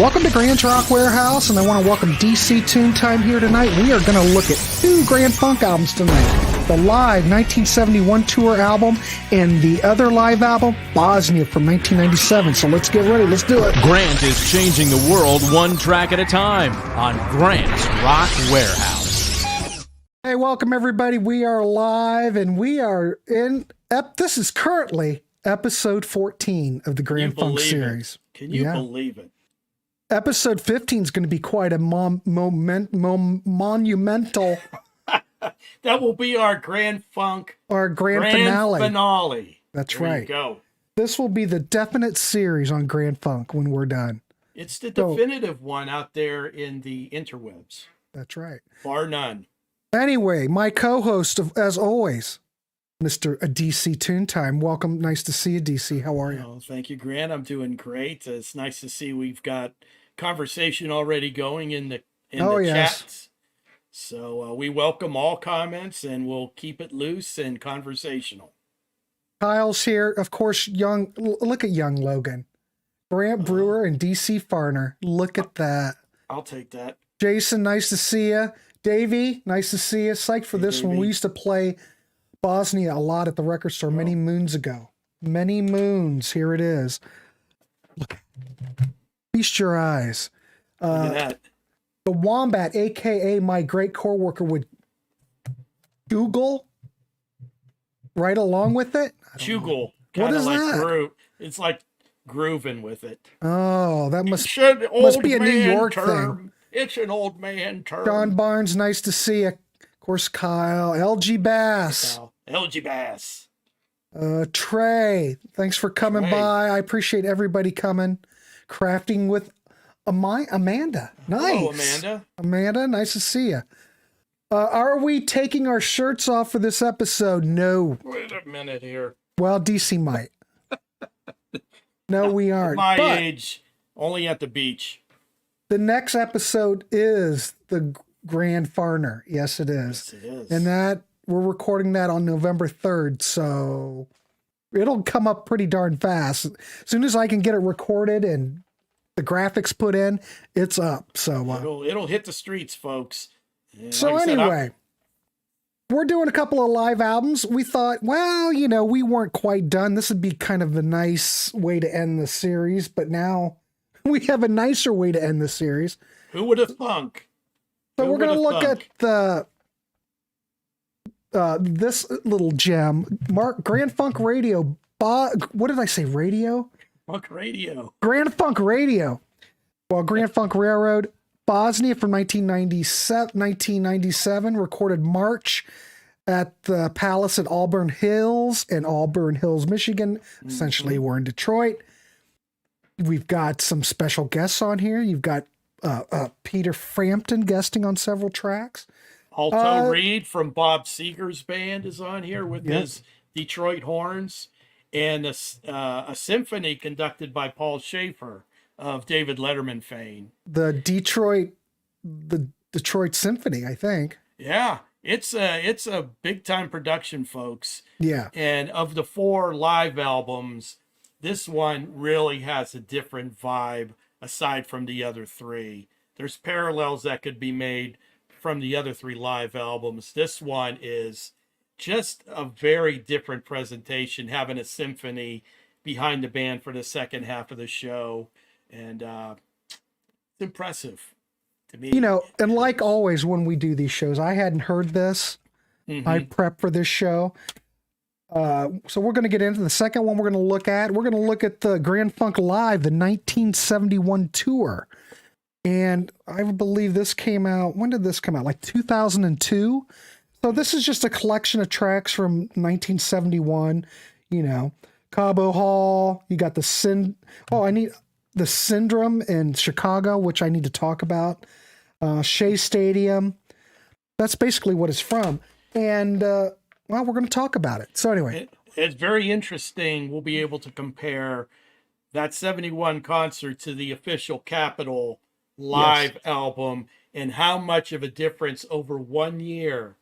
Welcome to Grand Rock Warehouse, and I want to welcome DC Tune Time here tonight. We are going to look at two Grand Funk albums tonight. The live 1971 tour album and the other live album, Bosnia, from 1997. So let's get ready. Let's do it. Grant is changing the world one track at a time on Grant's Rock Warehouse. Hey, welcome everybody. We are live, and we are in, this is currently episode 14 of the Grand Funk series. Can you believe it? Episode 15 is going to be quite a monumental. That will be our Grand Funk. Our grand finale. That's there right. You go. This will be the definite series on Grand Funk when we're done. It's the definitive one out there in the interwebs. That's right. Bar none. Anyway, my co-host, as always, Mr. DC Tune Time. Welcome. Nice to see you, DC. How are you? Oh, thank you, Grant. I'm doing great. It's nice to see we've got conversation already going in the chats. So we welcome all comments, and we'll keep it loose and conversational. Kyle's here. Of course, look at young Logan. Brant Brewer and DC Farner. Look at that. I'll take that. Jason, nice to see you. Davey, nice to see you. Psyched for this one. We used to play Bosnia a lot at the record store many moons ago. Many moons. Here it is. Look. Feast your eyes. Look at that. The Wombat, a.k.a. my great co-worker, would Google right along with it. Jugal. What is like that? It's like grooving with it. Oh, that must be a New York thing. It's an old man term. John Barnes, nice to see you. Of course, Kyle. LG Bass. LG Bass. Trey, thanks for coming by. I appreciate everybody coming. Crafting with Amanda. Nice. Hello, Amanda. Amanda, nice to see you. Are we taking our shirts off for this episode? No. Wait a minute here. Well, DC might. No, we aren't. At my age, only at the beach. The next episode is the Grand Farner. Yes, it is. Yes, it is. And we're recording that on November 3rd, so it'll come up pretty darn fast. As soon as I can get it recorded and the graphics put in, it's up. So it'll hit the streets, folks. And so like anyway, we're doing a couple of live albums. We thought, well, we weren't quite done. This would be kind of a nice way to end the series, but now we have a nicer way to end the series. Who would have thunk? So we're going to look at this little gem, Grand Funk Radio. What did I say? Radio? Funk Radio. Grand Funk Radio. Well, Grand Funk Railroad, Bosnia from 1997, recorded March at the Palace at Auburn Hills in Auburn Hills, Michigan. Essentially, we're in Detroit. We've got some special guests on here. You've got Peter Frampton guesting on several tracks. Alto Reed from Bob Seger's band is on here with his Detroit horns, and a symphony conducted by Paul Shawver of David Letterman fame. The Detroit Symphony, I think. Yeah, it's a big time production, folks. Yeah, and of the 4 live albums, this one really has a different vibe aside from the other 3. There's parallels that could be made from the other 3 live albums. This one is just a very different presentation, having a symphony behind the band for the second half of the show. And it's impressive to me. And like always when we do these shows, I hadn't heard this. I prepped for this show. So we're going to get into the second one we're going to look at. We're going to look at the Grand Funk Live, the 1971 tour. And I believe this came out, when did this come out? Like 2002? So this is just a collection of tracks from 1971, Cabo Hall, you got the Syndrome in Chicago, which I need to talk about. Shea Stadium. That's basically what it's from. And, we're going to talk about it. So anyway. It's very interesting. We'll be able to compare that 71 concert to the official Capitol live album, and how much of a difference over 1 year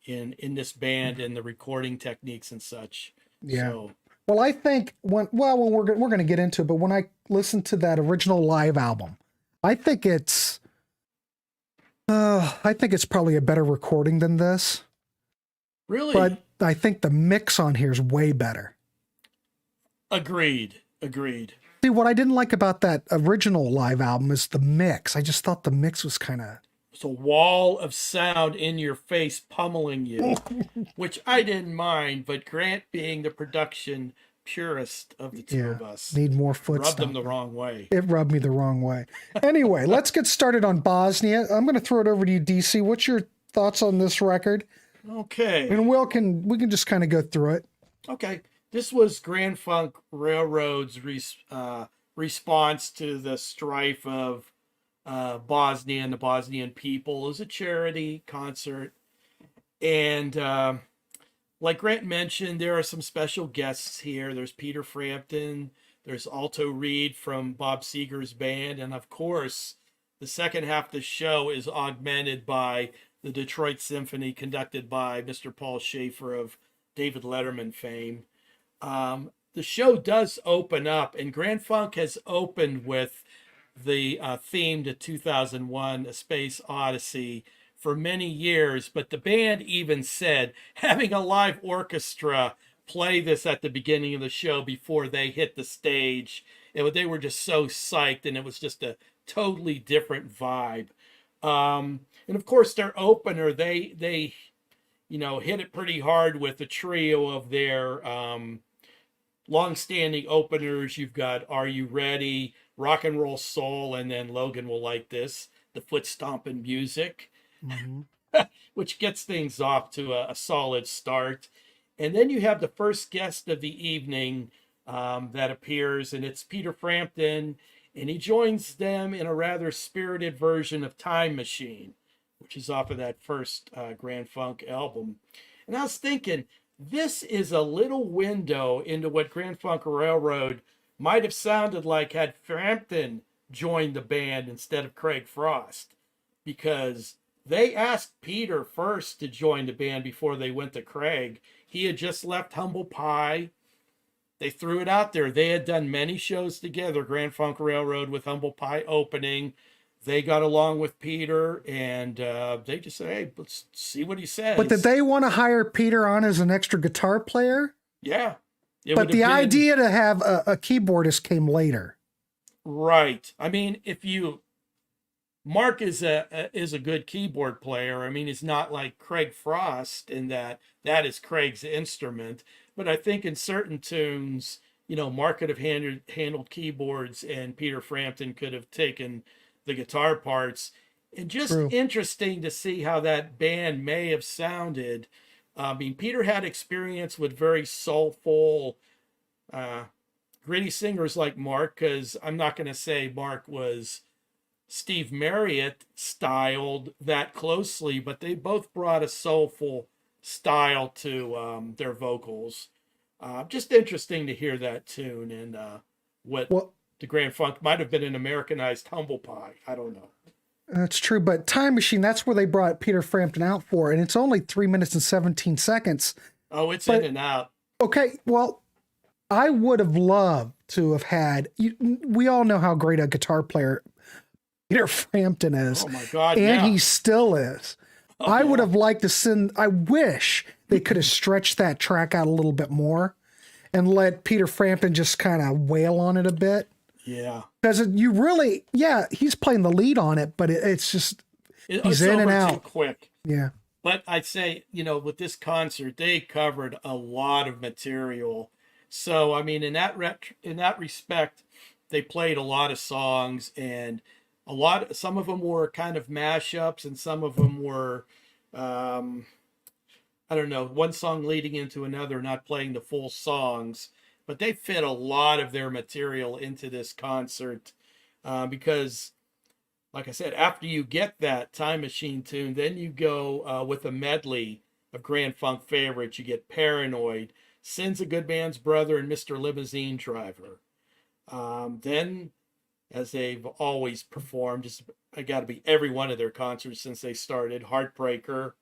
in this band and the recording techniques and such. Yeah. So, well, I think we're going to get into it, but when I listened to that original live album I think it's probably a better recording than this, Really? but I think the mix on here is way better. Agreed. See, what I didn't like about that original live album is the mix. I just thought the mix was kind of... It's a wall of sound in your face pummeling you, which I didn't mind, but Grant, being the production purist of the two of us, need more foot rubbed them stomping. the wrong way. It rubbed me the wrong way. Anyway, let's get started on Bosnia. I'm going to throw it over to you, DC. What's your thoughts on this record? Okay. And we can just kind of go through it. Okay. This was Grand Funk Railroad's response to the strife of Bosnia and the Bosnian people. It was a charity concert. And like Grant mentioned, there are some special guests here. There's Peter Frampton. There's Alto Reed from Bob Seger's band. And of course, the second half of the show is augmented by the Detroit Symphony, conducted by Mr. Paul Shaffer of David Letterman fame. The show does open up, and Grand Funk has opened with the theme to 2001 A Space Odyssey for many years, but the band even said having a live orchestra play this at the beginning of the show before they hit the stage, they were just so psyched, and it was just a totally different vibe. And of course, their opener, they hit it pretty hard with the trio of their long-standing openers. You've got Are You Ready, Rock and Roll Soul, and then Logan Will Like This, the foot stomping music, which gets things off to a solid start. And then you have the first guest of the evening that appears, and it's Peter Frampton, and he joins them in a rather spirited version of Time Machine, which is off of that first Grand Funk album. And I was thinking, this is a little window into what Grand Funk Railroad might have sounded like had Frampton joined the band instead of Craig Frost, because they asked Peter first to join the band before they went to Craig. He had just left Humble Pie. They threw it out there. They had done many shows together, Grand Funk Railroad with Humble Pie opening. They got along with Peter, and they just said, hey, let's see what he says. But did they want to hire Peter on as an extra guitar player? Yeah. But the idea to have a keyboardist came later. Right. I mean, Mark is a good keyboard player. I mean, he's not like Craig Frost in that is Craig's instrument. But I think in certain tunes, Mark could have handled keyboards, and Peter Frampton could have taken the guitar parts. And just interesting to see how that band may have sounded. I mean, Peter had experience with very soulful, gritty singers like Mark, because I'm not going to say Mark was Steve Marriott styled that closely, but they both brought a soulful style to their vocals. Just interesting to hear that tune, and the Grand Funk might have been an Americanized Humble Pie. I don't know. That's true, but Time Machine, that's where they brought Peter Frampton out for, and it's only 3 minutes and 17 seconds. Oh, it's in and out. Okay, well, I would have loved to have had... we all know how great a guitar player Peter Frampton is. Oh, my God, and he still is. I would have liked to send... I wish they could have stretched that track out a little bit more and let Peter Frampton just kind of wail on it a bit. Yeah. Because you really... Yeah, he's playing the lead on it, but it's just... he's in and out. Too quick. Yeah. But I'd say, with this concert, they covered a lot of material. So, I mean, in that respect, they played a lot of songs, and some of them were kind of mashups, and some of them were, I don't know, one song leading into another, not playing the full songs. But they fit a lot of their material into this concert because, like I said, after you get that Time Machine tune, then you go with a medley of Grand Funk favorites. You get Paranoid, Sin's a Good Man's Brother, and Mr. Limousine Driver. Then, as they've always performed, I got to be every one of their concerts since they started, Heartbreaker.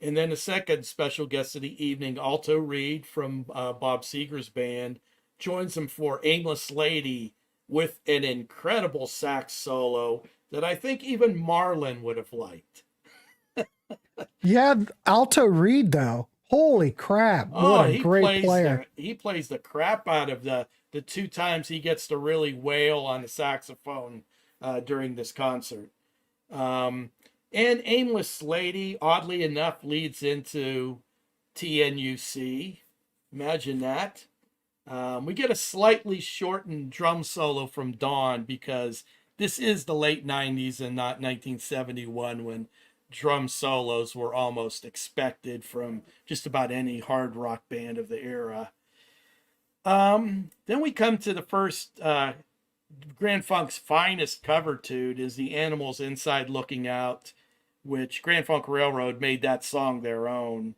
And then the second special guest of the evening, Alto Reed from Bob Seger's band, joins them for Aimless Lady, with an incredible sax solo that I think even Marlon would have liked. Yeah, alto Reed though. Holy crap! What Oh, a great player. he plays the crap out of the 2 times he gets to really wail on the saxophone during this concert. And Aimless Lady, oddly enough, leads into TNUC. Imagine that. We get a slightly shortened drum solo from Dawn because this is the late 90s and not 1971 when drum solos were almost expected from just about any hard rock band of the era. Then we come to the first Grand Funk's finest cover tune is The Animals Inside Looking Out, which Grand Funk Railroad made that song their own.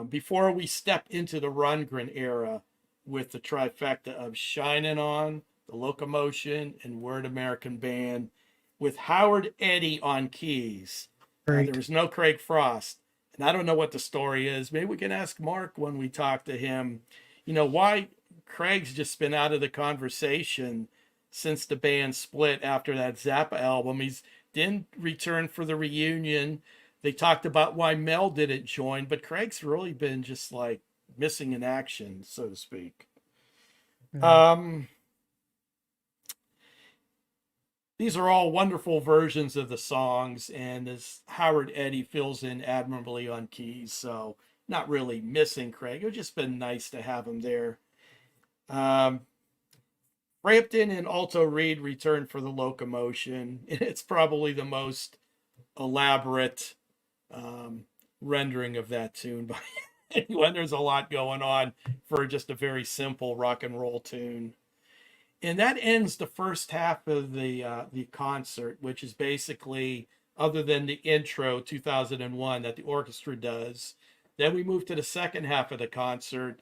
Before we step into the Rundgren era with the trifecta of Shinin' On, The Locomotion, and Word American Band, with Howard Eddy on keys. There was no Craig Frost. And I don't know what the story is. Maybe we can ask Mark when we talk to him, why Craig's just been out of the conversation since the band split after that Zappa album. He's didn't return for the reunion. They talked about why Mel didn't join, but Craig's really been just like missing in action, so to speak. These are all wonderful versions of the songs, and as Howard Eddy fills in admirably on keys, so not really missing Craig. It would just been nice to have him there. Frampton and Alto Reed returned for The Locomotion. It's probably the most elaborate rendering of that tune by anyone. There's a lot going on for just a very simple rock and roll tune. And that ends the first half of the concert, which is basically, other than the intro 2001 that the orchestra does. Then we move to the second half of the concert,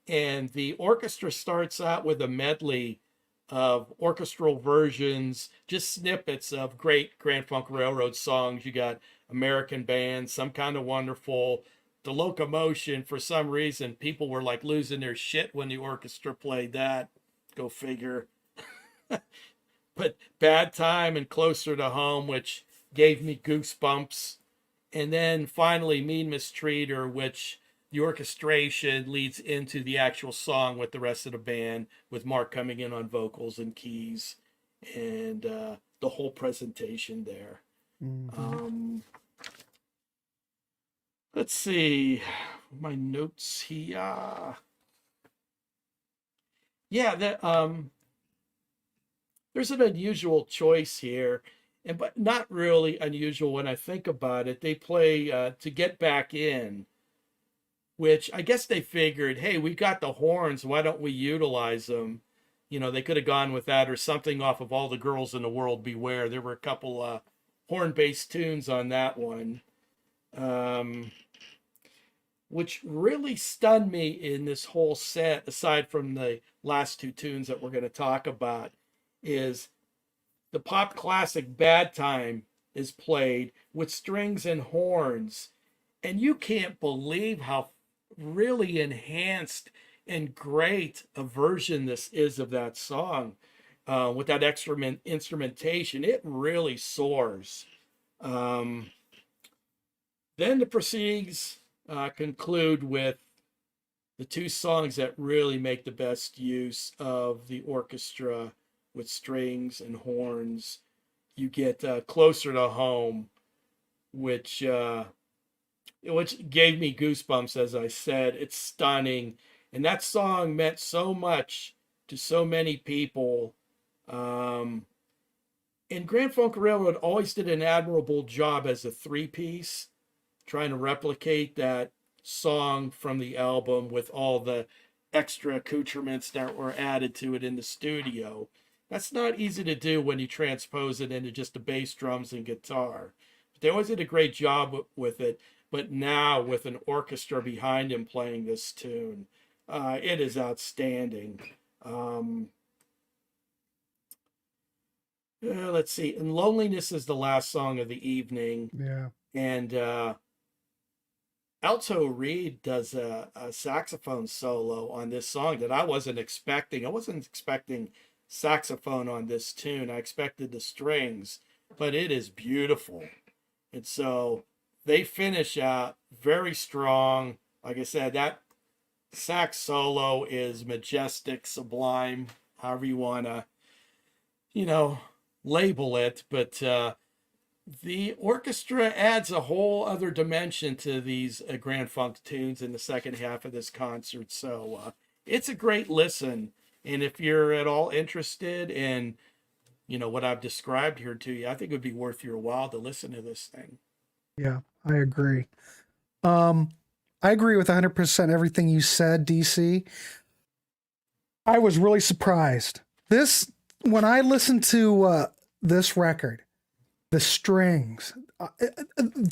and the orchestra starts out with a medley of orchestral versions, just snippets of great Grand Funk Railroad songs. You got American Band, Some Kind of Wonderful, The Locomotion. For some reason, people were like losing their shit when the orchestra played that. Go figure. But Bad Time and Closer to Home, which gave me goosebumps. And then finally Mean Mistreater, which the orchestration leads into the actual song with the rest of the band, with Mark coming in on vocals and keys, and the whole presentation there. Let's see my notes here. There's an unusual choice here, but not really unusual when I think about it. They play To Get Back In, which I guess they figured, hey, we got the horns, why don't we utilize them? They could have gone with that or something off of All the Girls in the World Beware. There were a couple horn-based tunes on that one, which really stunned me in this whole set, aside from the last two tunes that we're going to talk about, is the pop classic Bad Time is played with strings and horns. And you can't believe how really enhanced and great a version this is of that song. With that extra instrumentation, it really soars. Then the proceedings conclude with the two songs that really make the best use of the orchestra with strings and horns. You get Closer to Home, which gave me goosebumps, as I said. It's stunning. And that song meant so much to so many people. And Grand Funk Railroad always did an admirable job as a three-piece, trying to replicate that song from the album with all the extra accoutrements that were added to it in the studio. That's not easy to do when you transpose it into just the bass, drums, and guitar. But they always did a great job with it. But now with an orchestra behind him playing this tune, it is outstanding. Let's see. And Loneliness is the last song of the evening. Yeah. And Alto Reed does a saxophone solo on this song that I wasn't expecting. I wasn't expecting saxophone on this tune. I expected the strings, but it is beautiful. And so they finish out very strong. Like I said, that sax solo is majestic, sublime, however you want to, label it. But the orchestra adds a whole other dimension to these Grand Funk tunes in the second half of this concert. So it's a great listen. And if you're at all interested in, what I've described here to you, I think it would be worth your while to listen to this thing. Yeah, I agree. I agree with 100% everything you said, DC. I was really surprised. When I listened to this record, the strings,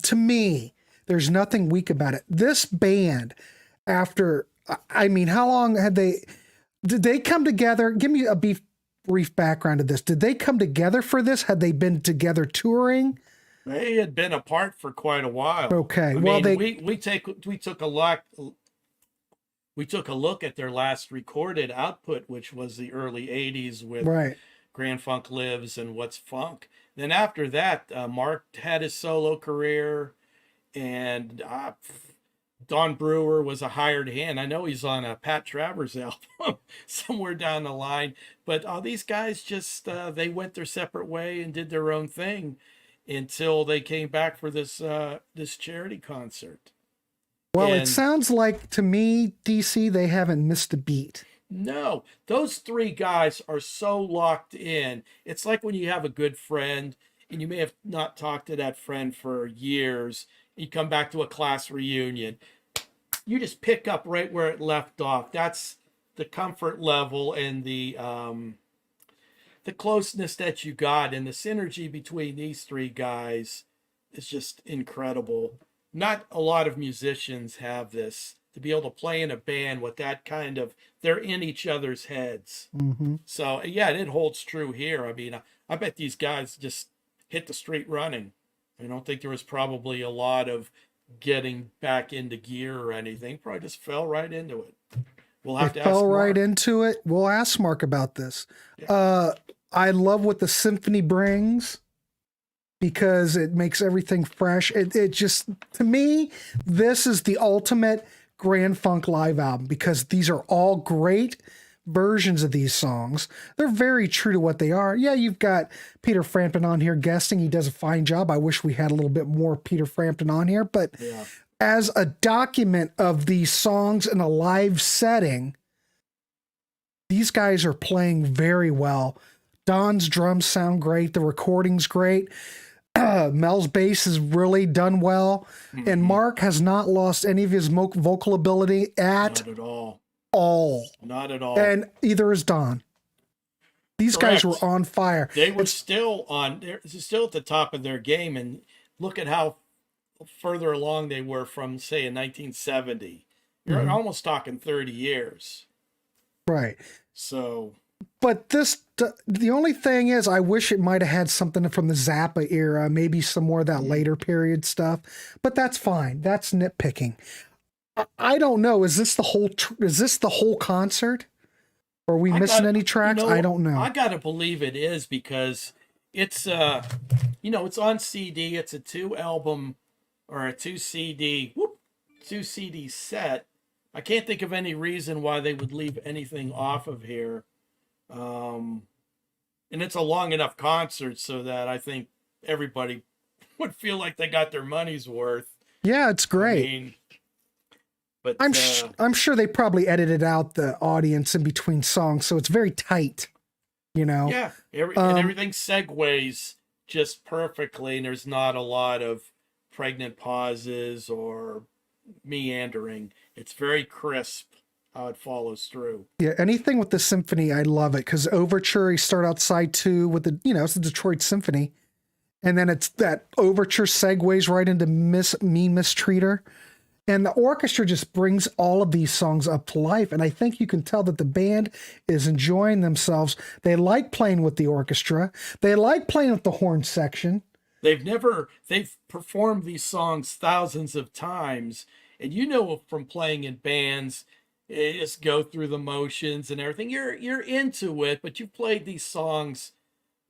to me, there's nothing weak about it. This band, how long did they come together? Give me a brief background to this. Did they come together for this? Had they been together touring? They had been apart for quite a while. Okay. We took a look at their last recorded output, which was the early 80s with Grand Funk Lives and What's Funk. Then after that, Mark had his solo career, and Don Brewer was a hired hand. I know he's on a Pat Travers album somewhere down the line, but all these guys just they went their separate way and did their own thing until they came back for this charity concert. Well, it sounds like to me, DC, they haven't missed a beat. No, those three guys are so locked in. It's like when you have a good friend and you may have not talked to that friend for years. You come back to a class reunion. You just pick up right where it left off. That's the comfort level and the closeness that you got, and the synergy between these three guys is just incredible. Not a lot of musicians have this, to be able to play in a band with that kind of, they're in each other's heads. Mm-hmm. So yeah, it holds true here. I mean, I bet these guys just hit the street running. I don't think there was probably a lot of getting back into gear or anything. Probably just fell right into it. We'll have to ask Mark. Fell right into it. We'll ask Mark about this. Yeah. I love what the symphony brings because it makes everything fresh. It just, to me, this is the ultimate Grand Funk live album because these are all great versions of these songs. They're very true to what they are. Yeah, you've got Peter Frampton on here guesting. He does a fine job. I wish we had a little bit more Peter Frampton on here, but as a document of these songs in a live setting, these guys are playing very well. Don's drums sound great. The recording's great. Mel's bass is really done well. Mm-hmm. And Mark has not lost any of his vocal ability Not at all. Not at all. And either is Don. These guys were on fire. They were still at the top of their game. And look at how further along they were from, say, in 1970. You're almost talking 30 years. Right. So... But the only thing is, I wish it might have had something from the Zappa era, maybe some more of that later period stuff. But that's fine. That's nitpicking. I don't know. Is this the whole concert? Are we missing any tracks? I don't know. I gotta believe it is because it's it's on CD. It's a 2-album or a 2-CD set. I can't think of any reason why they would leave anything off of here. And it's a long enough concert so that I think everybody would feel like they got their money's worth. Yeah, it's great. But I'm sure they probably edited out the audience in between songs, so it's very tight, Yeah, and everything segues just perfectly, and there's not a lot of pregnant pauses or meandering. It's very crisp how it follows through. Yeah, anything with the symphony, I love it because overture, you start out side 2 with it's the Detroit Symphony, and then it's that overture segues right into Mean Mistreater, and the orchestra just brings all of these songs up to life, and I think you can tell that the band is enjoying themselves. They like playing with the orchestra. They like playing with the horn section. They've performed these songs thousands of times, and from playing in bands just go through the motions and everything. You're into it, but you've played these songs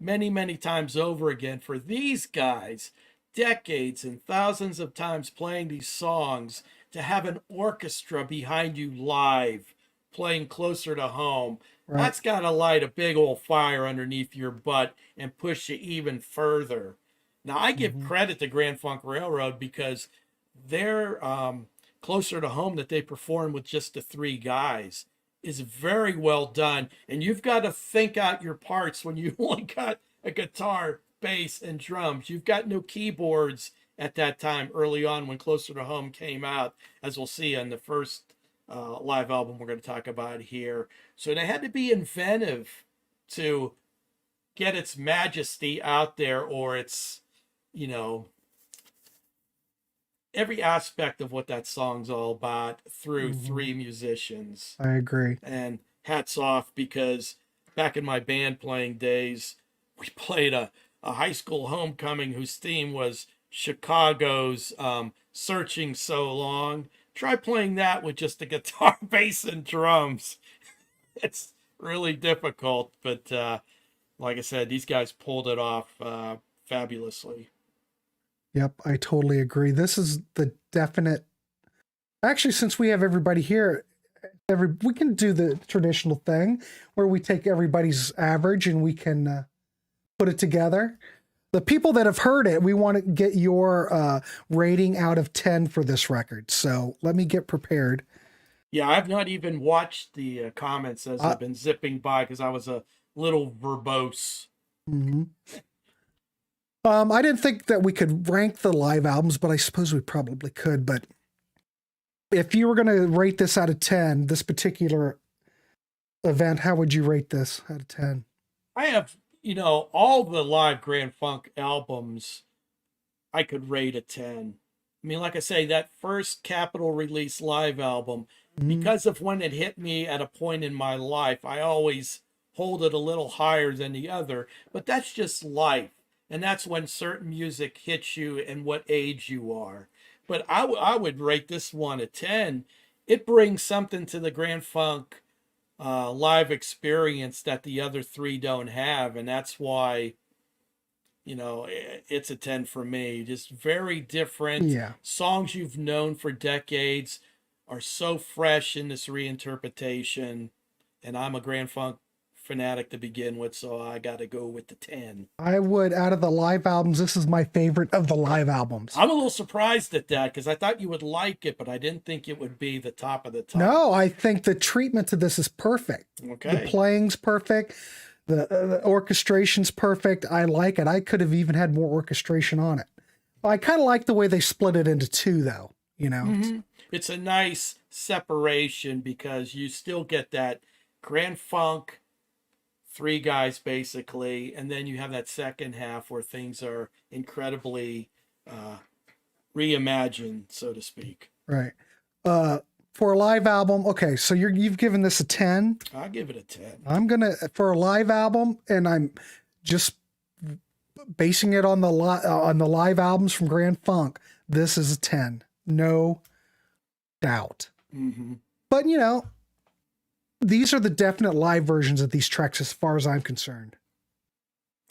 many, many times over again. For these guys, decades and thousands of times playing these songs, to have an orchestra behind you live playing Closer to Home, Right. that's got to light a big old fire underneath your butt and push you even further. Now, I give credit to Grand Funk Railroad because their Closer to Home that they performed with just the three guys is very well done. And you've got to think out your parts when you only got a guitar, bass, and drums. You've got no keyboards at that time early on when Closer to Home came out, as we'll see on the first live album we're going to talk about here. So they had to be inventive to get its majesty out there, or its, you know, every aspect of what that song's all about through three musicians. I agree. And hats off, because back in my band playing days, we played a high school homecoming whose theme was Chicago's Searching So Long. Try playing that with just the guitar, bass, and drums. It's really difficult, but like I said, these guys pulled it off fabulously. Yep, I totally agree. This is the definite. Actually, since we have everybody here, we can do the traditional thing where we take everybody's average and we can put it together. The people that have heard it, we want to get your rating out of 10 for this record. So let me get prepared. Yeah, I've not even watched the comments as I've been zipping by because I was a little verbose. I didn't think that we could rank the live albums, but I suppose we probably could. But if you were going to rate this out of 10, this particular event, how would you rate this out of 10? I have, all the live Grand Funk albums, I could rate a 10. I mean, like I say, that first Capitol release live album, because of when it hit me at a point in my life, I always hold it a little higher than the other. But that's just life. And that's when certain music hits you and what age you are. But I would rate this one a 10. It brings something to the Grand Funk live experience that the other three don't have. And that's why, it's a 10 for me. Just very different. Yeah. Songs you've known for decades are so fresh in this reinterpretation. And I'm a Grand Funk fanatic to begin with, so I got to go with the 10. I would, out of the live albums, this is my favorite of the live albums. I'm a little surprised at that because I thought you would like it, but I didn't think it would be the top of the top. No, I think the treatment to this is perfect. Okay. The playing's perfect. The orchestration's perfect. I like it. I could have even had more orchestration on it. I kind of like the way they split it into two, though. It's a nice separation because you still get that Grand Funk, three guys basically, and then you have that second half where things are incredibly reimagined, so to speak. Right. For a live album, okay, so you've given this a 10. I'll give it a 10. I'm gonna, for a live album, and I'm just basing it on the live albums from Grand Funk. This is a 10, no doubt. But these are the definite live versions of these tracks as far as I'm concerned.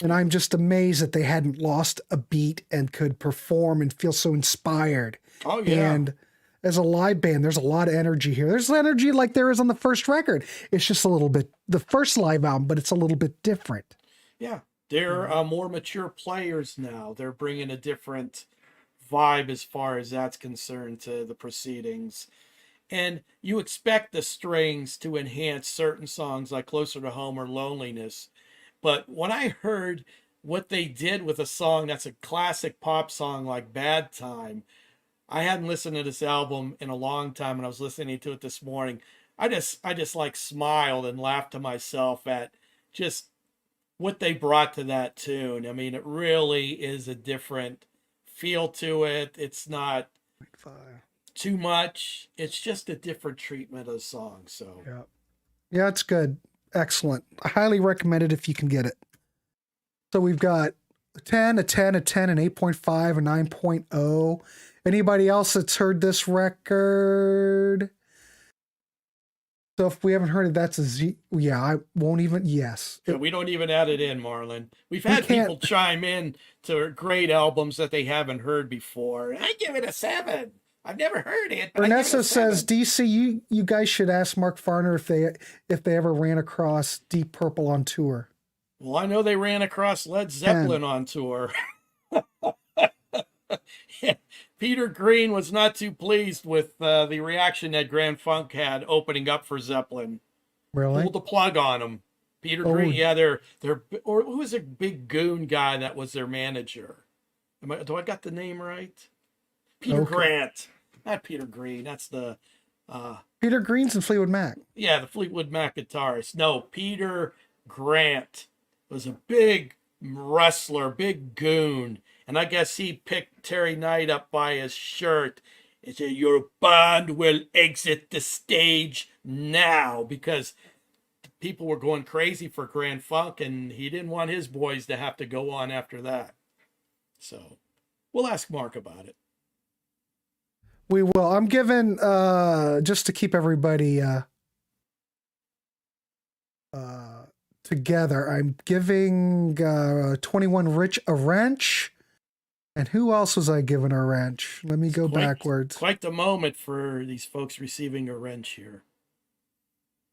And I'm just amazed that they hadn't lost a beat and could perform and feel so inspired. Oh, yeah. And as a live band, there's a lot of energy here. There's energy like there is on the first record. It's just a little bit, the first live album, but it's a little bit different. Yeah. They're more mature players now. They're bringing a different vibe as far as that's concerned to the proceedings. And you expect the strings to enhance certain songs like Closer to Home or Loneliness. But when I heard what they did with a song that's a classic pop song like Bad Time, I hadn't listened to this album in a long time, and I was listening to it this morning. I just like smiled and laughed to myself at just what they brought to that tune. I mean, it really is a different feel to it. It's not too much. It's just a different treatment of the song. So yeah, it's good. Excellent. I highly recommend it if you can get it. So we've got a 10, a 10, a 10, an 8.5, a 9.0. Anybody else that's heard this record So if we haven't heard it, that's a Z. Yeah, I won't even. Yes. Yeah, we don't even add it in, Marlon. We've had can't- people chime in to great albums that they haven't heard before. I give it a 7. I've never heard it. But I give it Ernesto a says, 7. DC, you guys should ask Mark Farner if they ever ran across Deep Purple on tour. Well, I know they ran across Led Zeppelin on tour. Peter Green was not too pleased with the reaction that Grand Funk had opening up for Zeppelin. Really? Pulled the plug on them. Peter Green, yeah, they're or who was a big goon guy that was their manager? Do I got the name right? Peter Grant, not Peter Green. That's the Peter Green's and Fleetwood Mac. Yeah, the Fleetwood Mac guitarist. No, Peter Grant was a big wrestler, big goon. And I guess he picked Terry Knight up by his shirt and said, "Your band will exit the stage now," because people were going crazy for Grand Funk, and he didn't want his boys to have to go on after that. So we'll ask Mark about it. We will. I'm giving, just to keep everybody together, I'm giving 21 Rich a wrench. And who else was I giving a wrench? Let me go backwards. Quite the moment for these folks receiving a wrench here.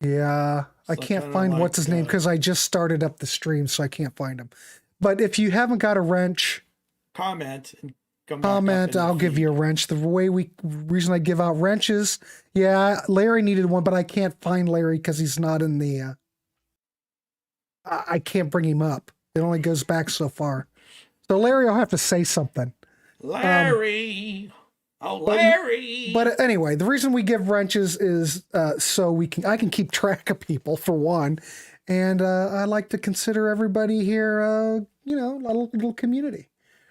Yeah, So I can't kinda find like, what's his name because I just started up the stream, so I can't find him. But if you haven't got a wrench, comment and come back up comment. in the I'll give feed. you a wrench. The reason I give out wrenches, yeah, Larry needed one, but I can't find Larry because he's not in the. I can't bring him up. It only goes back so far. So Larry, I'll have to say something. Larry, Larry. But anyway, the reason we give wrenches is so I can keep track of people for one, and I like to consider everybody here, a little community.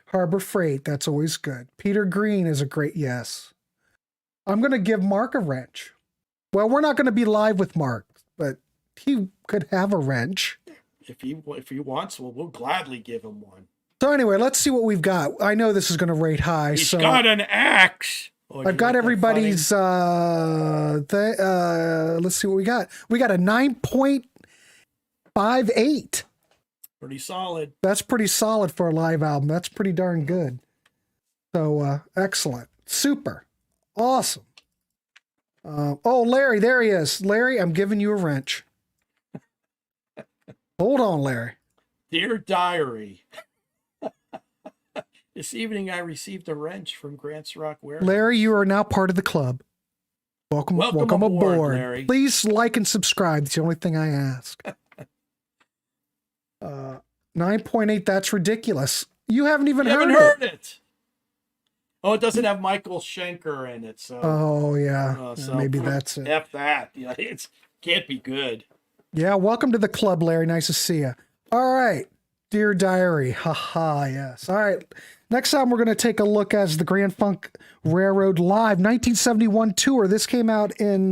Harbor Freight, that's always good. Peter Green is a great yes. I'm going to give Mark a wrench. Well, we're not going to be live with Mark, but he could have a wrench. If he wants, we'll gladly give him one. So anyway, let's see what we've got. I know this is going to rate high. He's so got an axe. Oh, I've got everybody's. Let's see what we got. We got a 9.58. Pretty solid. That's pretty solid for a live album. That's pretty darn good. So excellent, super, awesome. Larry, there he is. Larry, I'm giving you a wrench. Hold on, Larry. Dear Diary. This evening I received a wrench from Grant's Rock Warehouse. Larry, you are now part of the club. Welcome aboard. Larry. Please like and subscribe. It's the only thing I ask. 9.8, that's ridiculous. You haven't even heard it. Oh, it doesn't have Michael Schenker in it, so. Oh, yeah. So Maybe that's it. F that. Yeah, it can't be good. Yeah, welcome to the club, Larry. Nice to see you. All right. Dear Diary. Haha, yes. All right. Next time we're going to take a look at the Grand Funk Railroad Live 1971 tour. This came out in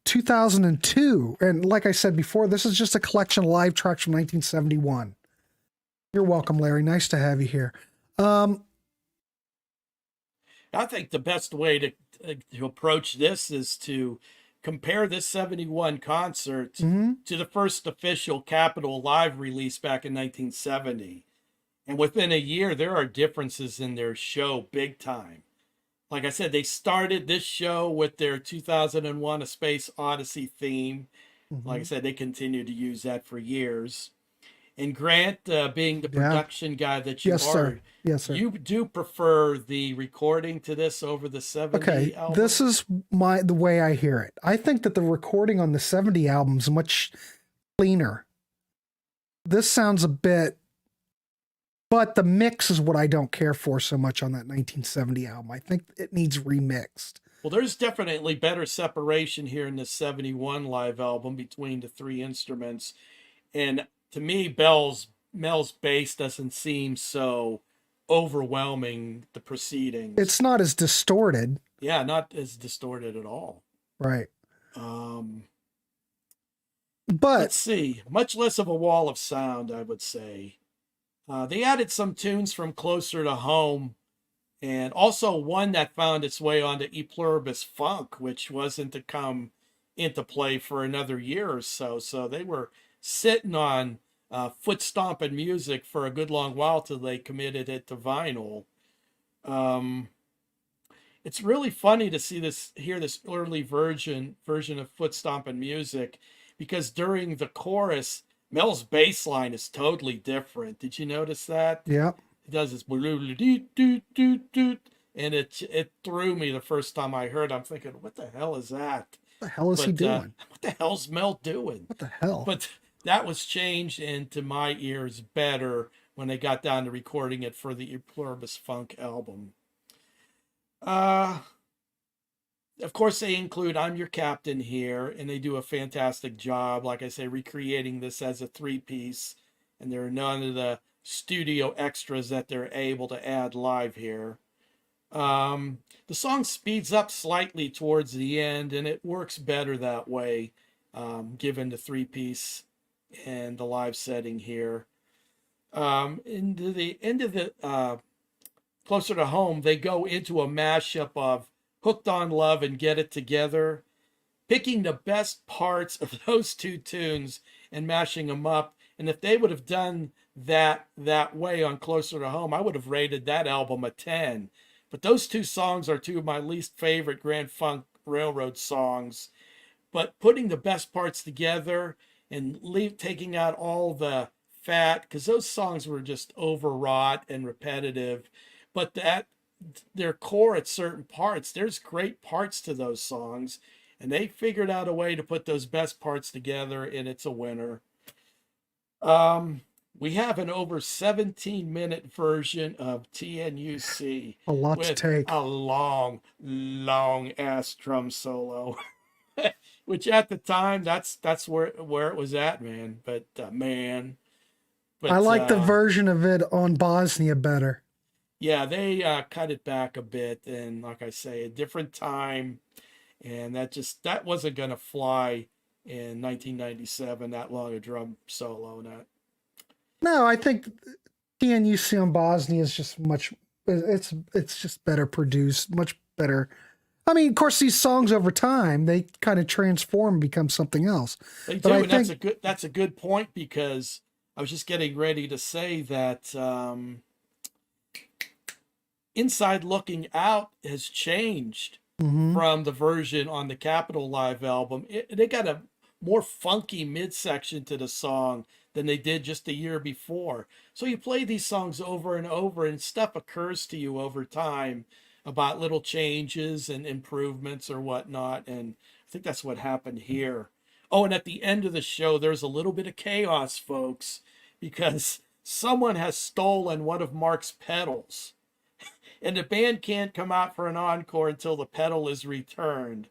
2002. And like I said before, this is just a collection of live tracks from 1971. You're welcome, Larry. Nice to have you here. I think the best way to approach this is to compare this 71 concert to the first official Capitol Live release back in 1970. And within a year, there are differences in their show big time. Like I said, they started this show with their 2001 A Space Odyssey theme. Like I said, they continued to use that for years. And Grant, being the production guy that you are, Yes, sir. you do prefer the recording to this over the 70 album? This is the way I hear it. I think that the recording on the 70 album is much cleaner. This sounds a bit, but the mix is what I don't care for so much on that 1970 album. I think it needs remixed. Well, there's definitely better separation here in the 71 live album between the three instruments. And to me, Mel's bass doesn't seem so overwhelming the proceedings. It's not as distorted. Yeah, not as distorted at all. Right. But But let's see, much less of a wall of sound, I would say. They added some tunes from Closer to Home, and also one that found its way onto E Pluribus Funk, which wasn't to come into play for another year or so. So they were sitting on foot stomping music for a good long while till they committed it to vinyl. Um, it's really funny to hear this early version of foot stomping music, because during the chorus, Mel's bass line is totally different. Did you notice that? Yeah. He does this, and it threw me the first time I heard it. I'm thinking, what the hell is that? What the hell is he doing? What the hell's Mel doing? What the hell? But that was changed into my ears better when they got down to recording it for the E Pluribus Funk album. Of course, they include I'm Your Captain here, and they do a fantastic job, like I say, recreating this as a 3-piece, and there are none of the studio extras that they're able to add live here. The song speeds up slightly towards the end, and it works better that way, given the 3-piece and the live setting here. Into the end of the Closer to Home, they go into a mashup of Hooked on Love and Get It Together, picking the best parts of those two tunes and mashing them up. And if they would have done that way on Closer to Home, I would have rated that album a 10. But those two songs are two of my least favorite Grand Funk Railroad songs. But putting the best parts together and taking out all the fat, because those songs were just overwrought and repetitive. But their core at certain parts, there's great parts to those songs, and they figured out a way to put those best parts together, and it's a winner. We have an over 17-minute version of TNUC. A lot to take. A long ass drum solo, which at the time that's where it was at, man. But I like the version of it on Bosnia better. Yeah, they cut it back a bit, and like I say, a different time, and that wasn't gonna fly in 1997. That long a drum solo, No, I think TNUC on Bosnia is just it's just better produced, much better. I mean, of course, these songs over time they kind of transform and become something else. They do, and that's a good point, because I was just getting ready to say that Inside Looking Out has changed from the version on the Capitol Live album. They got a more funky midsection to the song than they did just a year before. So you play these songs over and over, and stuff occurs to you over time about little changes and improvements or whatnot. And I think that's what happened here. Oh, and at the end of the show, there's a little bit of chaos, folks, because someone has stolen one of Mark's pedals. And the band can't come out for an encore until the pedal is returned.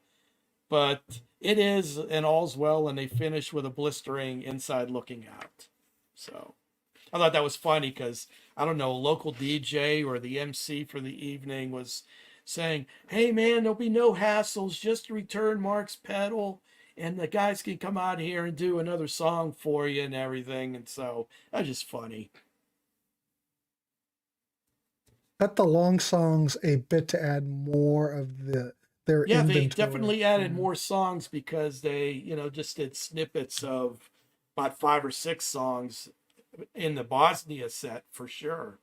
But it is, and all's well, and they finish with a blistering Inside Looking Out. So I thought that was funny, because, I don't know, a local DJ or the MC for the evening was saying, hey man, there'll be no hassles, just return Mark's pedal, and the guys can come out here and do another song for you and everything. And so that's just funny. Cut the long songs a bit to add more of their inventory. They definitely added more songs, because they, just did snippets of about 5 or 6 songs in the Bosnia set for sure.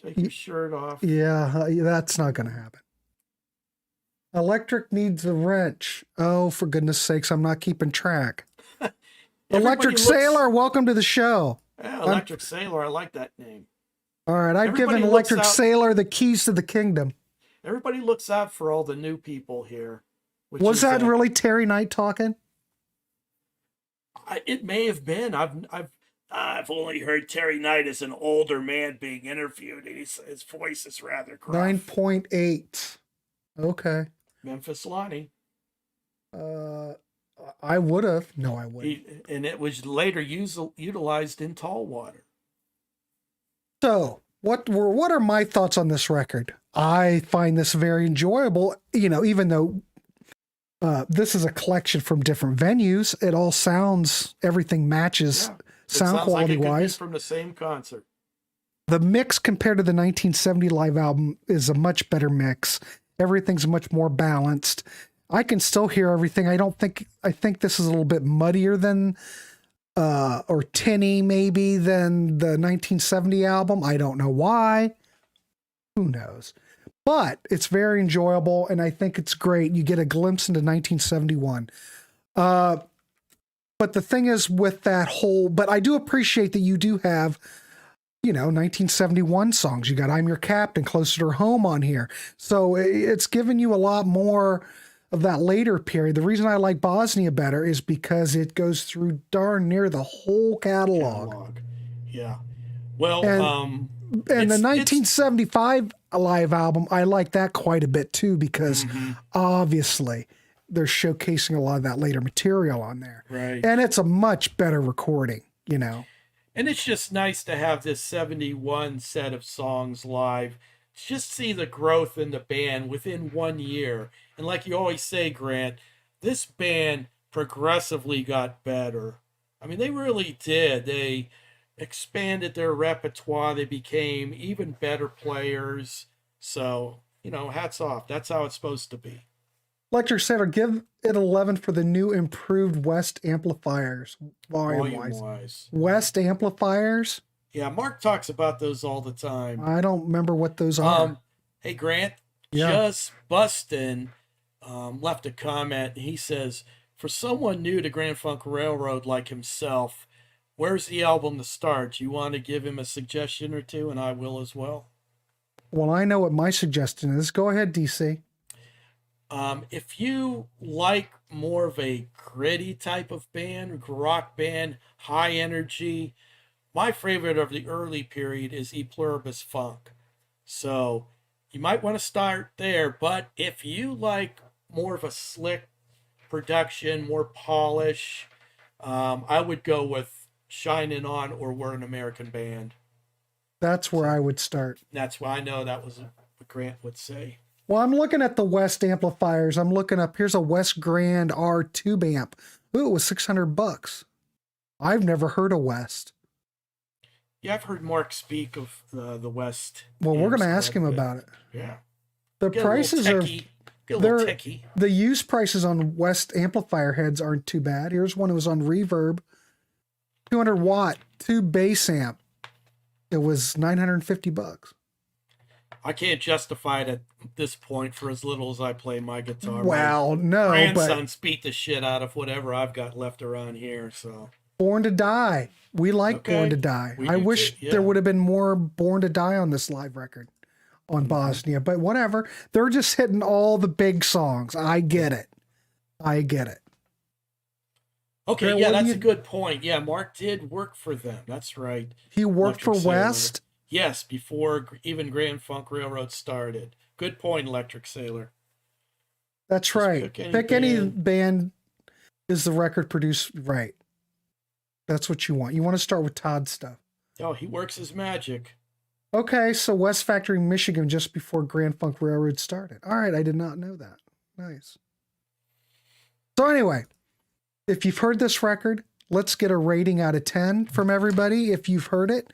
Take your shirt off. Yeah, that's not going to happen. Electric Needs a Wrench. Oh, for goodness sakes, I'm not keeping track. Electric Sailor, welcome to the show. Yeah, Electric Sailor, I like that name. All right, I've given Electric Sailor the keys to the kingdom. Everybody looks out for all the new people here. Was that really Terry Knight talking? It may have been. I've only heard Terry Knight as an older man being interviewed, and his voice is rather gruff. 9.8. Okay. Memphis Lonnie. I would have. No, I wouldn't. And it was later utilized in Tall Water. So, what are my thoughts on this record? I find this very enjoyable. Even though this is a collection from different venues, it all everything matches sound quality wise. From the same concert. The mix compared to the 1970 live album is a much better mix. Everything's much more balanced. I can still hear everything. I think this is a little bit muddier than or tinny maybe than the 1970 album. I don't know why. Who knows? But it's very enjoyable, and I think it's great. You get a glimpse into 1971. But the thing is with that whole, but I do appreciate that you do have, 1971 songs. You got I'm Your Captain, Closer to Home on here. So it's given you a lot more of that later period. The reason I like Bosnia better is because it goes through darn near the whole catalog. Yeah. Well, and the 1975 live album, I like that quite a bit too, because obviously they're showcasing a lot of that later material on there. Right. And it's a much better recording, And it's just nice to have this 71 set of songs live. Just see the growth in the band within 1 year. And like you always say, Grant, this band progressively got better. I mean, they really did. They expanded their repertoire. They became even better players. So, hats off. That's how it's supposed to be. Electric Sailor, give it 11 for the new improved West amplifiers, volume-wise. West amplifiers? Yeah, Mark talks about those all the time. I don't remember what those are. Hey, Grant, Just Bustin' left a comment. He says, for someone new to Grand Funk Railroad like himself, where's the album to start? You want to give him a suggestion or two, and I will as well. Well, I know what my suggestion is. Go ahead, DC. If you like more of a gritty type of band, rock band, high energy, my favorite of the early period is E Pluribus Funk. So you might want to start there, but if you like more of a slick production, more polish, I would go with Shining On or We're an American Band. That's where I would start. That's why I know that was what Grant would say. Well, I'm looking at the West amplifiers. I'm looking up. Here's a West Grand R tube amp. Ooh, it was $600. I've never heard of West. Yeah, I've heard Mark speak of the West. Well, we're going to ask him about it. Yeah. The prices are techie. The used prices on West amplifier heads aren't too bad. Here's one that was on Reverb. 200 watt tube bass amp. It was $950. I can't justify it at this point for as little as I play my guitar. Well, no, grandsons beat the shit out of whatever I've got left around here. So Born to Die. We like Born to Die. I wish there would have been more Born to Die on this live record on Bosnia, but whatever. They're just hitting all the big songs. I get it. Okay, yeah, that's a good point. Yeah, Mark did work for them. That's right. He worked for West? Yes, before even Grand Funk Railroad started. Good point, Electric Sailor. That's right. Pick any band. Is the record produced right? That's what you want. You want to start with Todd's stuff. Oh, he works his magic. Okay, so West Factory, Michigan, just before Grand Funk Railroad started. All right, I did not know that. Nice. So anyway, if you've heard this record, let's get a rating out of 10 from everybody if you've heard it.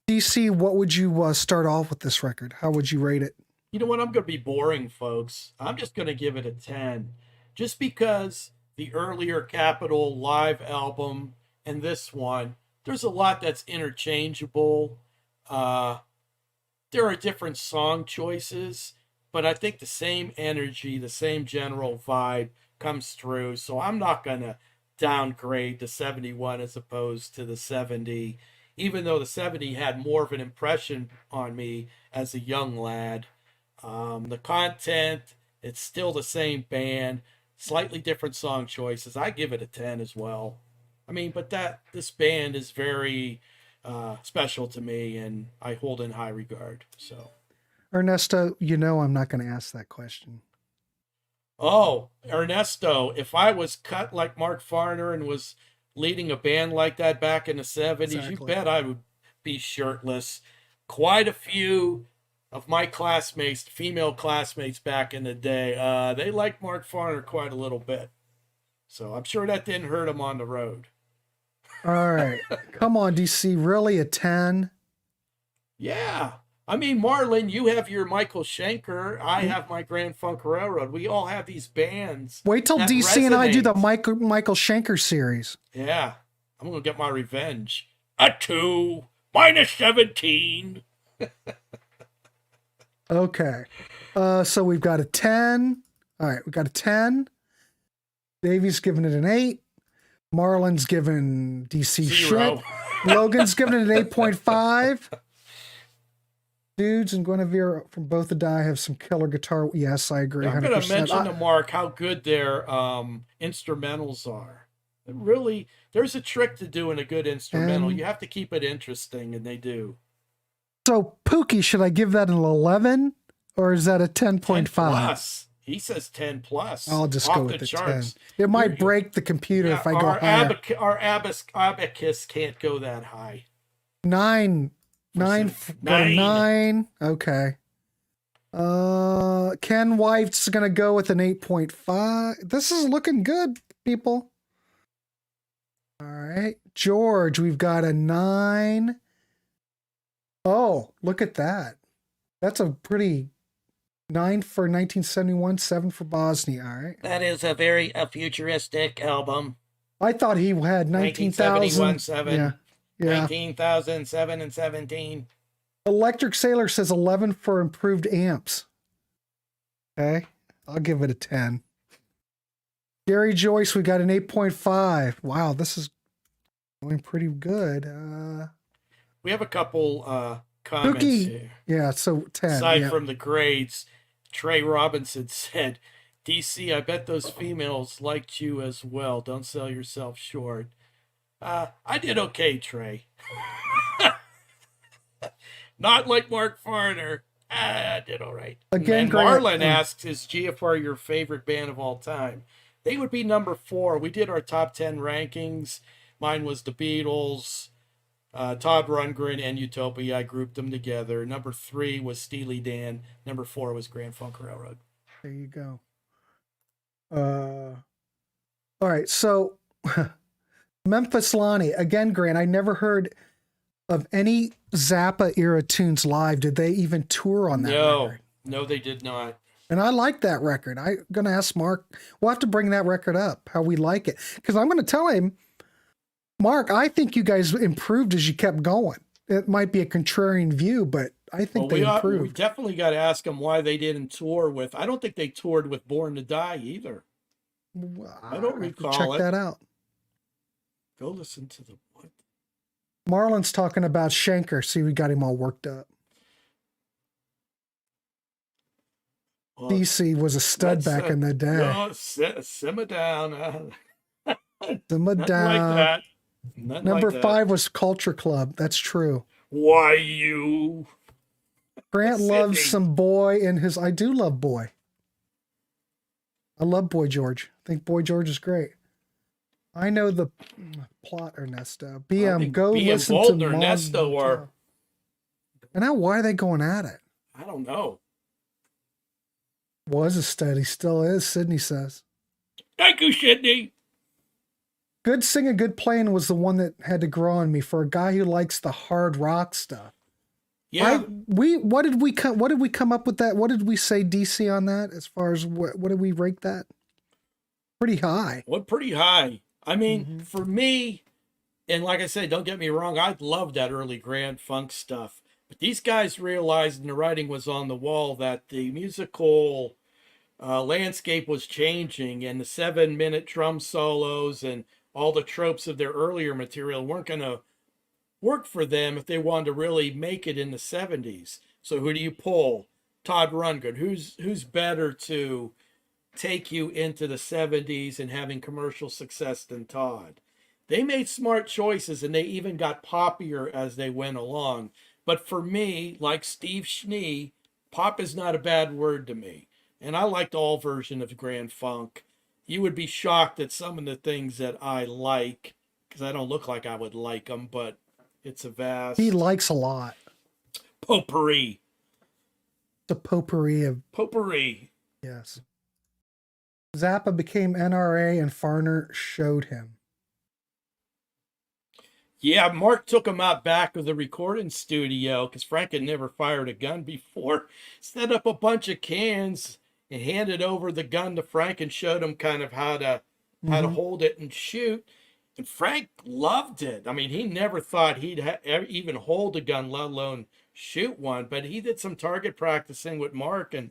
DC, what would you start off with this record? How would you rate it? You know what? I'm going to be boring, folks. I'm just going to give it a 10. Just because the earlier Capitol live album and this one, there's a lot that's interchangeable. There are different song choices, but I think the same energy, the same general vibe comes through. So I'm not going to downgrade the 71 as opposed to the 70. Even though the 70 had more of an impression on me as a young lad. The content, it's still the same band, slightly different song choices. I give it a 10 as well. I mean, but this band is very special to me, and I hold in high regard. So, Ernesto, I'm not going to ask that question. Oh, Ernesto, if I was cut like Mark Farner and was leading a band like that back in the 70s, You bet I would be shirtless. Quite a few of my classmates, female classmates back in the day, they liked Mark Farner quite a little bit. So I'm sure that didn't hurt them on the road. All right. Come on, DC. Really, a 10? Yeah. I mean, Marlon, you have your Michael Schenker. I have my Grand Funk Railroad. We all have these bands. Wait till that DC and I do the resonate. Michael Schenker series. Yeah, I'm gonna get my revenge. A 2 minus 17. Okay. So we've got a 10. All right, we got a 10. Davy's giving it an 8. Marlon's giving DC 0. shit. Logan's giving it an 8.5. Dudes and Guinevere from Both the Die have some killer guitar. Yes, I agree. I'm 100%. going to mention to Mark how good their instrumentals are. Really, there's a trick to doing a good instrumental. You have to keep it interesting, and they do. So, Pookie, should I give that an 11 or is that a 10.5? 10+. He says 10+. I'll just off go with the charts. 10. It might break the computer if I go higher. Our abacus can't go that high. 9. 9. 9. Okay. Ken White's gonna go with an 8.5. This is looking good, people. All right. George, we've got a 9. Oh, look at that. That's a pretty 9 for 1971, 7 for Bosnia. All right. That is a very futuristic album. I thought he had 19,000. 7. Yeah. Yeah. 19,000, 7 and 17. Electric Sailor says 11 for improved amps. Okay. I'll give it a 10. Gary Joyce, we got an 8.5. Wow, this is going pretty good. We have a couple comments here. Yeah, so 10. Aside from the grades, Trey Robinson said, DC, I bet those females liked you as well. Don't sell yourself short. I did okay, Trey. Not like Mark Farner. I did all right. Again, and Marlon asks, is GFR your favorite band of all time? They would be number 4. We did our top 10 rankings. Mine was the Beatles, Todd Rundgren, and Utopia. I grouped them together. Number 3 was Steely Dan. Number 4 was Grand Funk Railroad. There you go. All right, so Memphis Lonnie. Again, Grant, I never heard of any Zappa era tunes live. Did they even tour on that record? No, they did not. And I like that record. I'm going to ask Mark. We'll have to bring that record up, how we like it. Because I'm going to tell him, Mark, I think you guys improved as you kept going. It might be a contrarian view, but I think they improved. We definitely got to ask them why they didn't tour with. I don't think they toured with Born to Die either. I don't recall Check that out. Go listen to the what? Marlon's talking about Schenker. See, we got him all worked up. Well, DC was a stud back in the day. No, simmer down. Simmer down. Like that. Nothing Number like 5 was Culture Club. That's true. Why you? Grant loves some Boy in his. I do love Boy. I love Boy George. I think Boy George is great. I know the plot, Ernesto. BM, go listen Bolton to Ernesto are. And now, why are they going at it? I don't know. Was a stud. He still is, Sydney says. Thank you, Sydney. Good Singing, Good Playing was the one that had to grow on me for a guy who likes the hard rock stuff. Yeah. What did we come up with that? What did we say, DC, on that? As far as what did we rate that? Pretty high. What pretty high. I mean, for me, and like I said, don't get me wrong, I love that early Grand Funk stuff. But these guys realized, and the writing was on the wall, that the musical landscape was changing, and the 7-minute drum solos and all the tropes of their earlier material weren't going to work for them if they wanted to really make it in the 70s. So who do you pull? Todd Rundgren. Who's better to take you into the 70s and having commercial success than Todd? They made smart choices, and they even got poppier as they went along. But for me, like Steve Schnee, pop is not a bad word to me. And I liked all version of Grand Funk. You would be shocked at some of the things that I like, because I don't look like I would like them, but it's a vast... He likes a lot. Potpourri. The potpourri of... Potpourri. Yes. Zappa became NRA and Farner showed him. Yeah, Mark took him out back of the recording studio because Frank had never fired a gun before. Set up a bunch of cans and handed over the gun to Frank and showed him kind of how to hold it and shoot. And Frank loved it. I mean, he never thought he'd even hold a gun, let alone shoot one. But he did some target practicing with Mark, and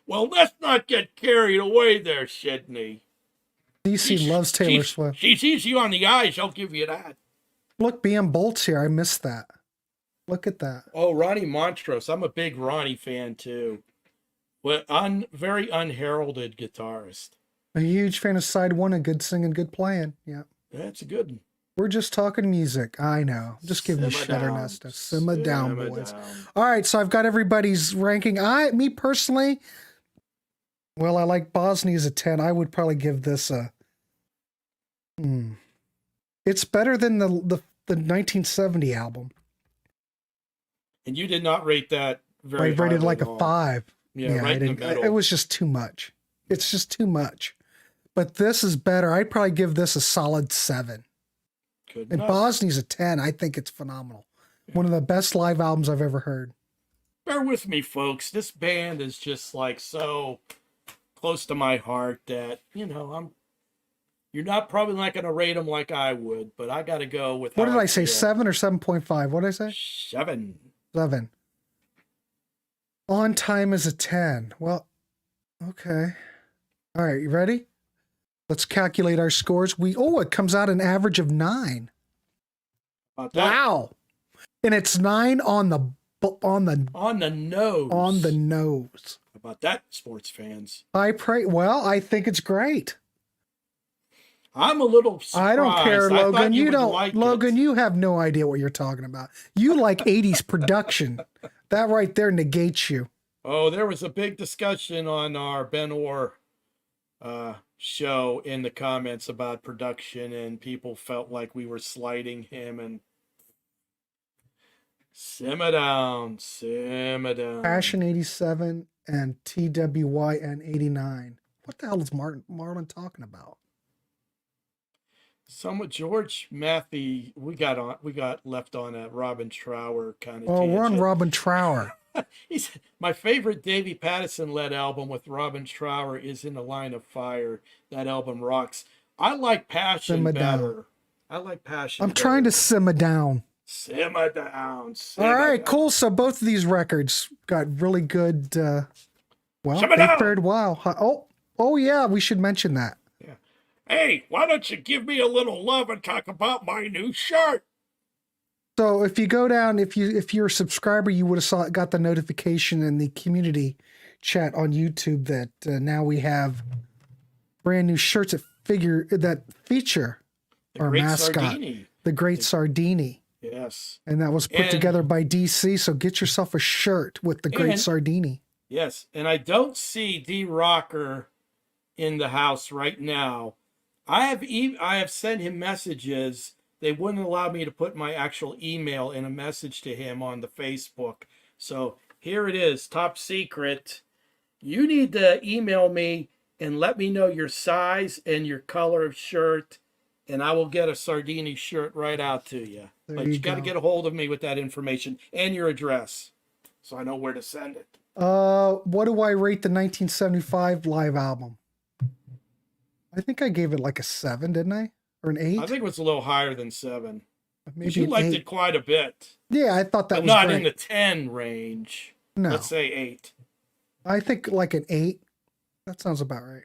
well, let's not get carried away there, Sydney. DC loves Taylor Swift. She's easy on the eyes, I'll give you that. Look, BM Bolt's here. I missed that. Look at that. Oh, Ronnie Montrose. I'm a big Ronnie fan too. But very unheralded guitarist. A huge fan of side one and good singing, good playing. Yeah. That's a good one. We're just talking music. I know. Just giving you shit, Ernesto. Simmer down, boys. All right, so I've got everybody's ranking. Me personally, well, I like Bosnia's a 10. I would probably give this a... It's better than the 1970 album. And you did not rate that I very rated highly like at a all. 5. Yeah, right in the middle. It was just too much. It's just too much. But this is better. I'd probably give this a solid 7. Good And enough. Bosnia's a 10. I think it's phenomenal. One of the best live albums I've ever heard. Bear with me, folks. This band is just like so close to my heart that, you're probably not going to rate them like I would, but I got to go with. What did I say? feel. 7 or 7.5? What did I say? 7. 7. On Time is a 10. Well, okay. All right, you ready? Let's calculate our scores. It comes out an average of 9. About that. Wow. And it's 9 on the On the nose. On the nose. How about that, sports fans? I think it's great. I'm a little surprised. I don't care, I thought Logan. You would don't, like Logan. it. You have no idea what you're talking about. You like 80s production. That right there negates you. Oh, there was a big discussion on our Ben Orr show in the comments about production, and people felt like we were slighting him. And simmer down. Passion 87 and TWYN 89. What the hell is Marlon talking about? George Matthew, we got left on a Robin Trower kind of. Oh, we're on Robin Trower. He said, my favorite Davey Pattison led album with Robin Trower is In the Line of Fire. That album rocks. I like Passion Simmer better. down. I like Passion. I'm trying to simmer down. Simmer down. All right, cool. So both of these records got really good. Simmer they down. fared well. Oh yeah, we should mention that. Yeah. Hey, why don't you give me a little love and talk about my new shirt? So if you go down, if you're a subscriber, you would have got the notification in the community chat on YouTube that now we have brand new shirts that feature our mascot, Sardini. the Great Sardini. Yes. And that was put together by DC. So get yourself a shirt with the Great Sardini. Yes, and I don't see D Rocker in the house right now. I have sent him messages. They wouldn't allow me to put my actual email in a message to him on the Facebook. So here it is, top secret. You need to email me and let me know your size and your color of shirt, and I will get a Sardini shirt right out to you. But you got to get a hold of me with that information and your address so I know where to send it. What do I rate the 1975 live album? I think I gave it like a 7, didn't I? Or an 8? I think it was a little higher than 7. Maybe you liked 8. it quite a bit. Yeah, I thought that but was not great. in the 10 range. No. Let's say 8. I think like an 8. That sounds about right.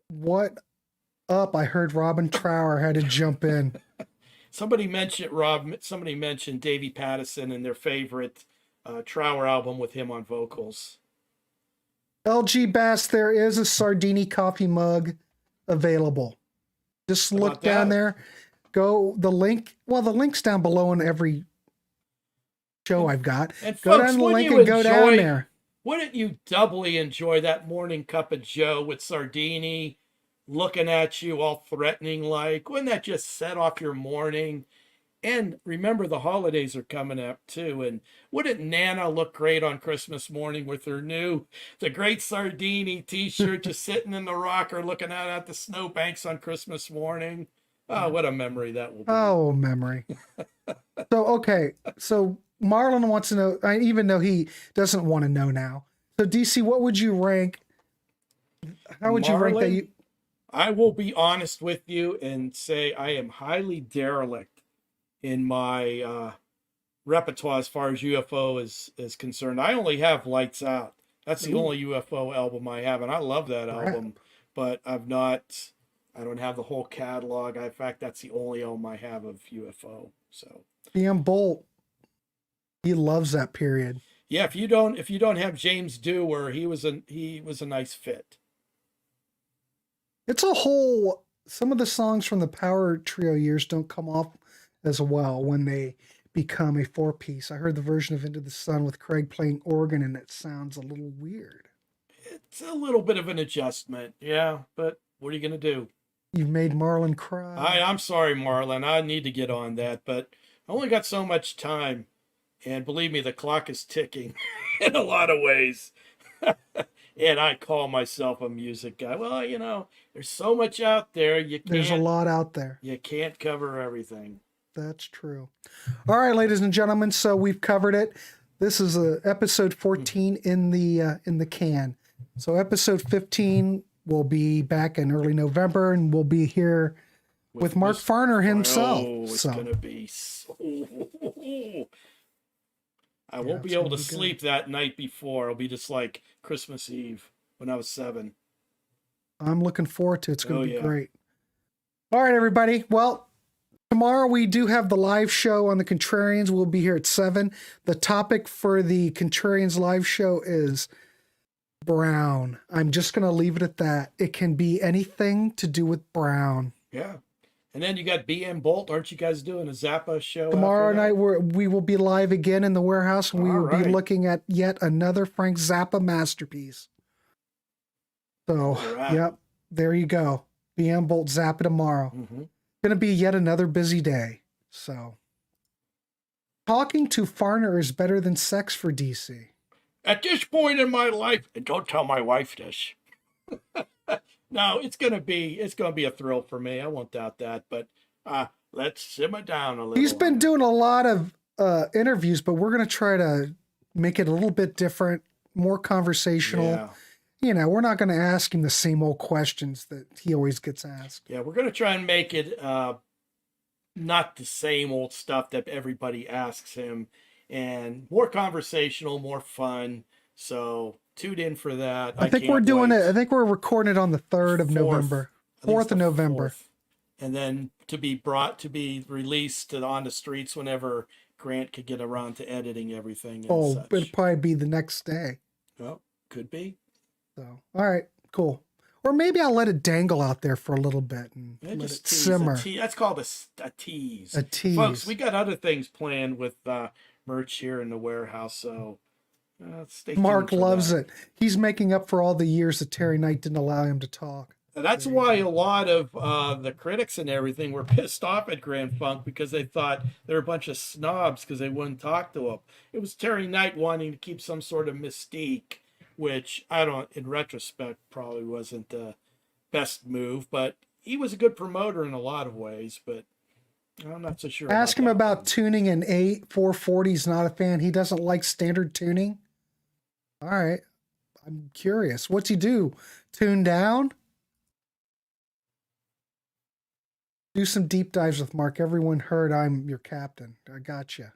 What up? I heard Robin Trower had to jump in. Somebody mentioned Davey Pattison and their favorite Trower album with him on vocals. LG Bass, there is a Sardini coffee mug available. Just look down there. Go the link. Well, the link's down below in every show I've got. And go folks, down the link and go down there. Wouldn't you doubly enjoy that morning cup of joe with Sardini looking at you all threatening like? Wouldn't that just set off your morning? And remember, the holidays are coming up too. And wouldn't Nana look great on Christmas morning with her the Great Sardini t-shirt, just sitting in the rocker looking out at the snowbanks on Christmas morning? Oh, what a memory that will be. Oh, memory. So, okay. So Marlon wants to know, even though he doesn't want to know now. So DC, what would you rank? How would you rank that? Marlon, I will be honest with you and say I am highly derelict in my repertoire as far as UFO is concerned. I only have Lights Out. That's the only UFO album I have, and I love that album. But I don't have the whole catalog. In fact, that's the only album I have of UFO. So BM Bolt, he loves that period. yeah, if you don't have James Dewar, he was a nice fit. It's a whole. Some of the songs from the Power Trio years don't come off as well when they become a four-piece. I heard the version of Into the Sun with Craig playing organ, and it sounds a little weird. It's a little bit of an adjustment, yeah, but what are you going to do? You've made Marlon cry. I'm sorry, Marlon. I need to get on that, but I only got so much time. And believe me, the clock is ticking in a lot of ways. And I call myself a music guy. Well, there's so much out there. There's a lot out there. You can't cover everything. That's true. All right, ladies and gentlemen. So we've covered it. This is episode 14 in the can. So episode 15 will be back in early November, and we'll be here with Mark Farner himself. Oh, it's gonna be so. I won't be able to sleep that night before. It'll be just like Christmas Eve when I was 7. I'm looking forward to it. It's going to be great. All right, everybody. Well, tomorrow we do have the live show on the Contrarians. We'll be here at 7. The topic for the Contrarians live show is Brown. I'm just going to leave it at that. It can be anything to do with Brown. Yeah. And then you got BM Bolt. Aren't you guys doing a Zappa show? Tomorrow night we will be live again in the Warehouse, and we will be looking at yet another Frank Zappa masterpiece. So, yep, there you go. BM Bolt Zappa tomorrow. Going to be yet another busy day. So, talking to Farner is better than sex for DC. At this point in my life, and don't tell my wife this. No, it's gonna be a thrill for me. I won't doubt that. But let's simmer down a little. He's been doing a lot of interviews, but we're gonna try to make it a little bit different, more conversational. Yeah. We're not gonna ask him the same old questions that he always gets asked. Yeah, we're gonna try and make it not the same old stuff that everybody asks him, and more conversational, more fun. So tune in for that. I think we're doing it. I think we're recording it on the 3rd of November. 4th of November. 4th. And then to be released on the streets whenever Grant could get around to editing everything. And such. It'll probably be the next day. Well, could be. So, all right, cool. Or maybe I'll let it dangle out there for a little bit and let it simmer. That's called a tease. A tease. Folks, we got other things planned with merch here in the Warehouse, so stay tuned. Mark loves it. He's making up for all the years that Terry Knight didn't allow him to talk. That's why a lot of the critics and everything were pissed off at Grand Funk, because they thought they were a bunch of snobs because they wouldn't talk to him. It was Terry Knight wanting to keep some sort of mystique, which in retrospect, probably wasn't the best move, but he was a good promoter in a lot of ways, but I'm not so sure. Ask him about tuning in 440. He's not a fan. He doesn't like standard tuning. All right. I'm curious. What's he do? Tune down? Do some deep dives with Mark. Everyone heard I'm your captain. I got you.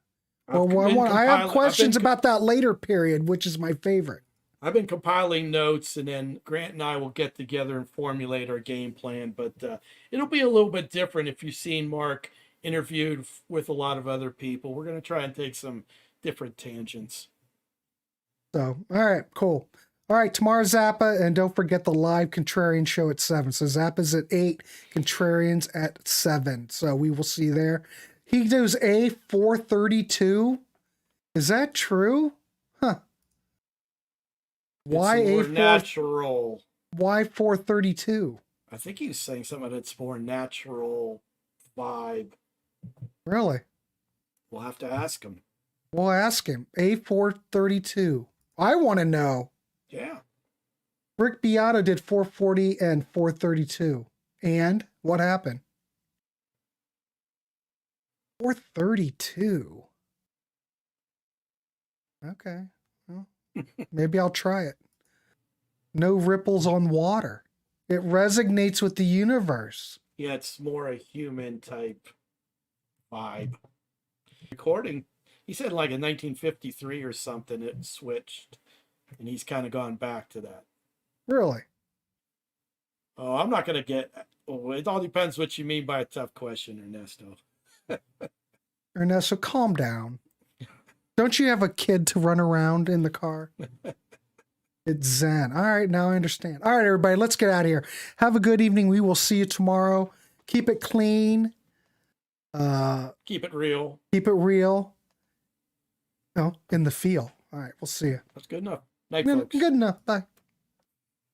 I have questions about that later period, which is my favorite. I've been compiling notes, and then Grant and I will get together and formulate our game plan. But it'll be a little bit different if you've seen Mark interviewed with a lot of other people. We're going to try and take some different tangents. So, all right, cool. All right, tomorrow Zappa, and don't forget the live Contrarian show at 7. So Zappa's at 8, Contrarians at 7. So we will see you there. He does a 432. Is that true? Huh. Why a natural? Why 432? I think he's saying something that's more natural vibe. Really? We'll have to ask him. We'll ask him. A432. I want to know. Yeah. Rick Beato did 440 and 432. And what happened? 432. Okay. Well, maybe I'll try it. No ripples on water. It resonates with the universe. Yeah, it's more a human type vibe. Recording, he said like in 1953 or something it switched, and he's kind of gone back to that. Really? Oh, I'm not going to get... Oh, it all depends what you mean by a tough question, Ernesto. Ernesto, calm down. Don't you have a kid to run around in the car? It's Zen. All right, now I understand. All right, everybody, let's get out of here. Have a good evening. We will see you tomorrow. Keep it clean. Keep it real. Keep it real. No, in the feel. All right, we'll see you. That's good enough. Night, folks. Good enough. Bye.